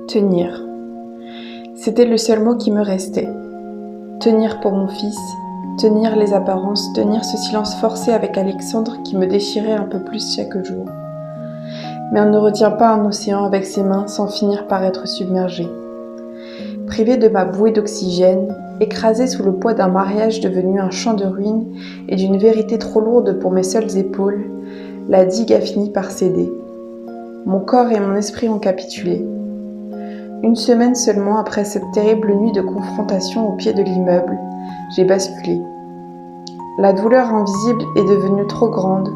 Tenir. C'était le seul mot qui me restait. Tenir pour mon fils, tenir les apparences, tenir ce silence forcé avec Alexandre qui me déchirait un peu plus chaque jour. Mais on ne retient pas un océan avec ses mains sans finir par être submergé. Privé de ma bouée d'oxygène, écrasé sous le poids d'un mariage devenu un champ de ruines et d'une vérité trop lourde pour mes seules épaules, la digue a fini par céder. Mon corps et mon esprit ont capitulé. Une semaine seulement après cette terrible nuit de confrontation au pied de l'immeuble, j'ai basculé. La douleur invisible est devenue trop grande,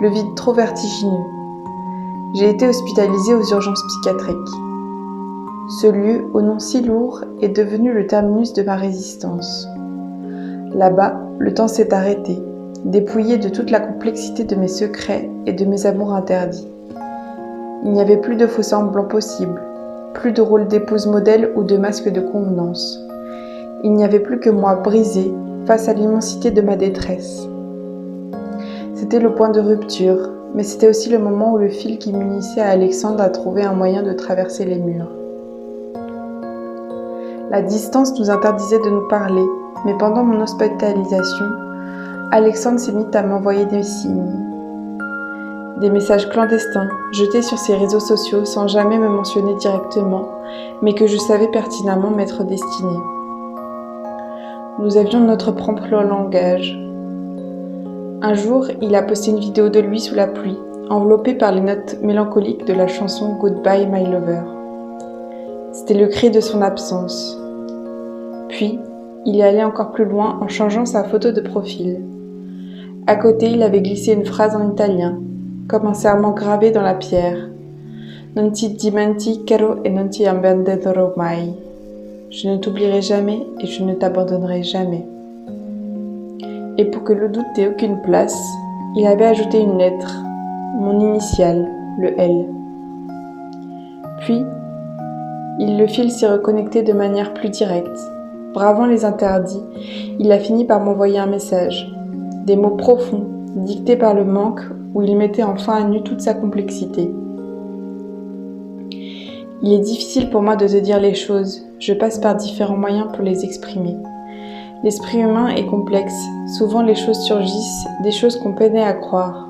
le vide trop vertigineux. J'ai été hospitalisée aux urgences psychiatriques. Ce lieu, au nom si lourd, est devenu le terminus de ma résistance. Là-bas, le temps s'est arrêté, dépouillé de toute la complexité de mes secrets et de mes amours interdits. Il n'y avait plus de faux semblants possibles. Plus de rôle d'épouse modèle ou de masque de convenance. Il n'y avait plus que moi brisé face à l'immensité de ma détresse. C'était le point de rupture, mais c'était aussi le moment où le fil qui m'unissait à Alexandre a trouvé un moyen de traverser les murs. La distance nous interdisait de nous parler, mais pendant mon hospitalisation, Alexandre s'est mis à m'envoyer des signes. Des messages clandestins, jetés sur ses réseaux sociaux sans jamais me mentionner directement, mais que je savais pertinemment m'être destinés. Nous avions notre propre langage. Un jour, il a posté une vidéo de lui sous la pluie, enveloppée par les notes mélancoliques de la chanson Goodbye My Lover. C'était le cri de son absence. Puis, il est allé encore plus loin en changeant sa photo de profil. À côté, il avait glissé une phrase en italien, comme un serment gravé dans la pierre. Non ti dimenticherò e non ti abbandonerò mai. Je ne t'oublierai jamais et je ne t'abandonnerai jamais. Et pour que le doute n'ait aucune place, il avait ajouté une lettre, mon initiale, le L. Puis, le fil s'est reconnecté de manière plus directe. Bravant les interdits, il a fini par m'envoyer un message. Des mots profonds, dictés par le manque, où il mettait enfin à nu toute sa complexité. Il est difficile pour moi de te dire les choses, je passe par différents moyens pour les exprimer. L'esprit humain est complexe, souvent les choses surgissent, des choses qu'on peinait à croire.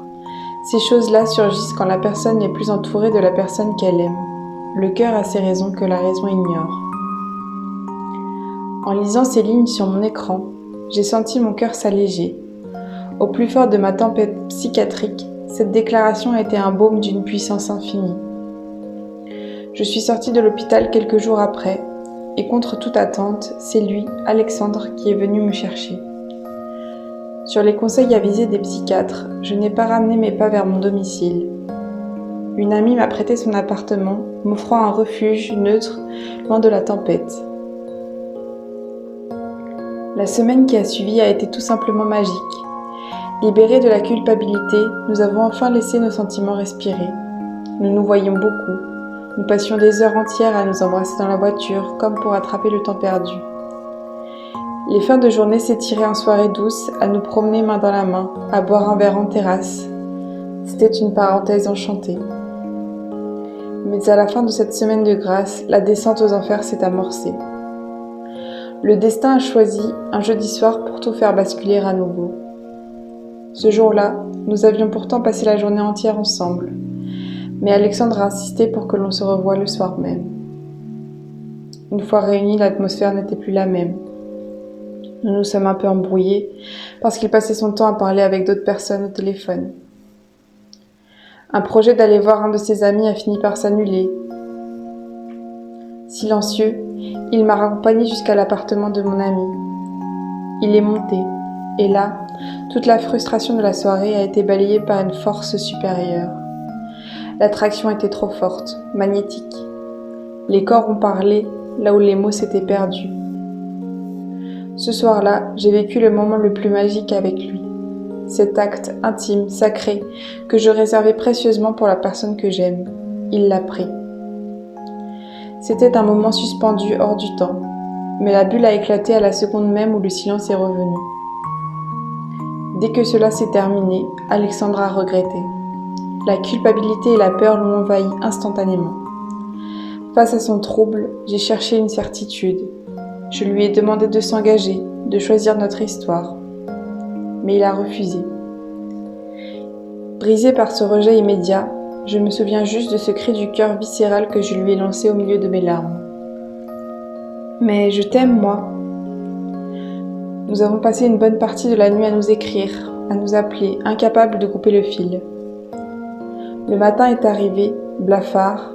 Ces choses-là surgissent quand la personne n'est plus entourée de la personne qu'elle aime. Le cœur a ses raisons que la raison ignore. En lisant ces lignes sur mon écran, j'ai senti mon cœur s'alléger. Au plus fort de ma tempête psychiatrique, cette déclaration a été un baume d'une puissance infinie. Je suis sortie de l'hôpital quelques jours après, et contre toute attente, c'est lui, Alexandre, qui est venu me chercher. Sur les conseils avisés des psychiatres, je n'ai pas ramené mes pas vers mon domicile. Une amie m'a prêté son appartement, m'offrant un refuge neutre, loin de la tempête. La semaine qui a suivi a été tout simplement magique. Libérés de la culpabilité, nous avons enfin laissé nos sentiments respirer. Nous nous voyions beaucoup. Nous passions des heures entières à nous embrasser dans la voiture, comme pour attraper le temps perdu. Les fins de journée s'étiraient en soirée douce, à nous promener main dans la main, à boire un verre en terrasse. C'était une parenthèse enchantée. Mais à la fin de cette semaine de grâce, la descente aux enfers s'est amorcée. Le destin a choisi un jeudi soir pour tout faire basculer à nouveau. Ce jour-là, nous avions pourtant passé la journée entière ensemble. Mais Alexandre a insisté pour que l'on se revoie le soir même. Une fois réunis, l'atmosphère n'était plus la même. Nous nous sommes un peu embrouillés parce qu'il passait son temps à parler avec d'autres personnes au téléphone. Un projet d'aller voir un de ses amis a fini par s'annuler. Silencieux, il m'a raccompagné jusqu'à l'appartement de mon ami. Il est monté, et là, toute la frustration de la soirée a été balayée par une force supérieure. L'attraction était trop forte, magnétique. Les corps ont parlé là où les mots s'étaient perdus. Ce soir-là, j'ai vécu le moment le plus magique avec lui. Cet acte intime, sacré, que je réservais précieusement pour la personne que j'aime. Il l'a pris. C'était un moment suspendu hors du temps, mais la bulle a éclaté à la seconde même où le silence est revenu. Dès que cela s'est terminé, Alexandre a regretté. La culpabilité et la peur l'ont envahi instantanément. Face à son trouble, j'ai cherché une certitude. Je lui ai demandé de s'engager, de choisir notre histoire. Mais il a refusé. Brisée par ce rejet immédiat, je me souviens juste de ce cri du cœur viscéral que je lui ai lancé au milieu de mes larmes. Mais je t'aime, moi. Nous avons passé une bonne partie de la nuit à nous écrire, à nous appeler, incapables de couper le fil. Le matin est arrivé, blafard.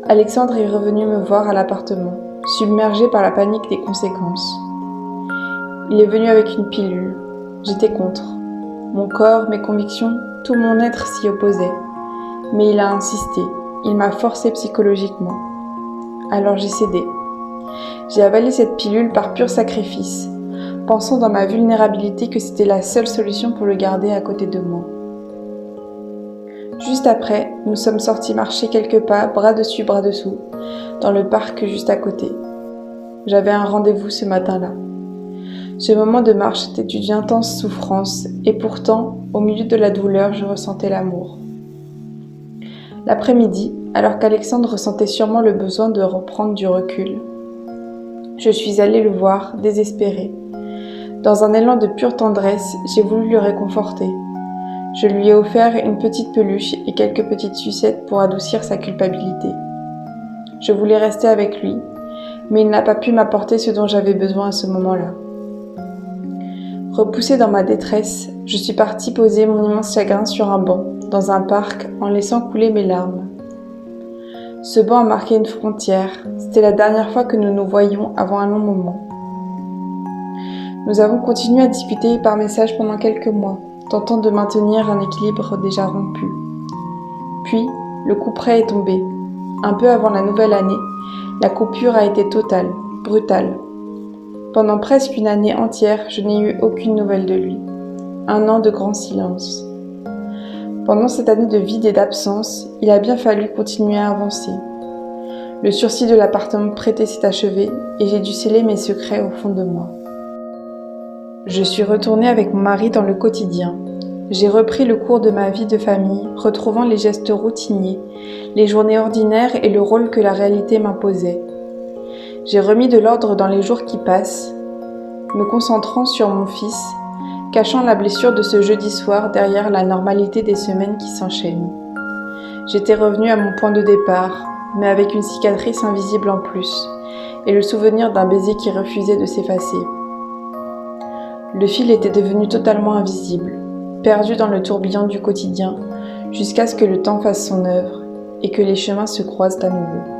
Alexandre est revenu me voir à l'appartement, submergé par la panique des conséquences. Il est venu avec une pilule. J'étais contre. Mon corps, mes convictions, tout mon être s'y opposait. Mais il a insisté. Il m'a forcé psychologiquement. Alors j'ai cédé. J'ai avalé cette pilule par pur sacrifice, pensant dans ma vulnérabilité que c'était la seule solution pour le garder à côté de moi. Juste après, nous sommes sortis marcher quelques pas, bras dessus, bras dessous, dans le parc juste à côté. J'avais un rendez-vous ce matin-là. Ce moment de marche était d'une intense souffrance, et pourtant, au milieu de la douleur, je ressentais l'amour. L'après-midi, alors qu'Alexandre ressentait sûrement le besoin de reprendre du recul, je suis allée le voir, désespérée. Dans un élan de pure tendresse, j'ai voulu le réconforter. Je lui ai offert une petite peluche et quelques petites sucettes pour adoucir sa culpabilité. Je voulais rester avec lui, mais il n'a pas pu m'apporter ce dont j'avais besoin à ce moment-là. Repoussée dans ma détresse, je suis partie poser mon immense chagrin sur un banc, dans un parc, en laissant couler mes larmes. Ce banc a marqué une frontière, c'était la dernière fois que nous nous voyions avant un long moment. Nous avons continué à discuter par message pendant quelques mois, tentant de maintenir un équilibre déjà rompu. Puis, le coup près est tombé. Un peu avant la nouvelle année, la coupure a été totale, brutale. Pendant presque une année entière, je n'ai eu aucune nouvelle de lui. Un an de grand silence. Pendant cette année de vide et d'absence, il a bien fallu continuer à avancer. Le sursis de l'appartement prêté s'est achevé et j'ai dû sceller mes secrets au fond de moi. Je suis retournée avec mon mari dans le quotidien. J'ai repris le cours de ma vie de famille, retrouvant les gestes routiniers, les journées ordinaires et le rôle que la réalité m'imposait. J'ai remis de l'ordre dans les jours qui passent, me concentrant sur mon fils, cachant la blessure de ce jeudi soir derrière la normalité des semaines qui s'enchaînent. J'étais revenue à mon point de départ, mais avec une cicatrice invisible en plus, et le souvenir d'un baiser qui refusait de s'effacer. Le fil était devenu totalement invisible, perdu dans le tourbillon du quotidien, jusqu'à ce que le temps fasse son œuvre et que les chemins se croisent à nouveau.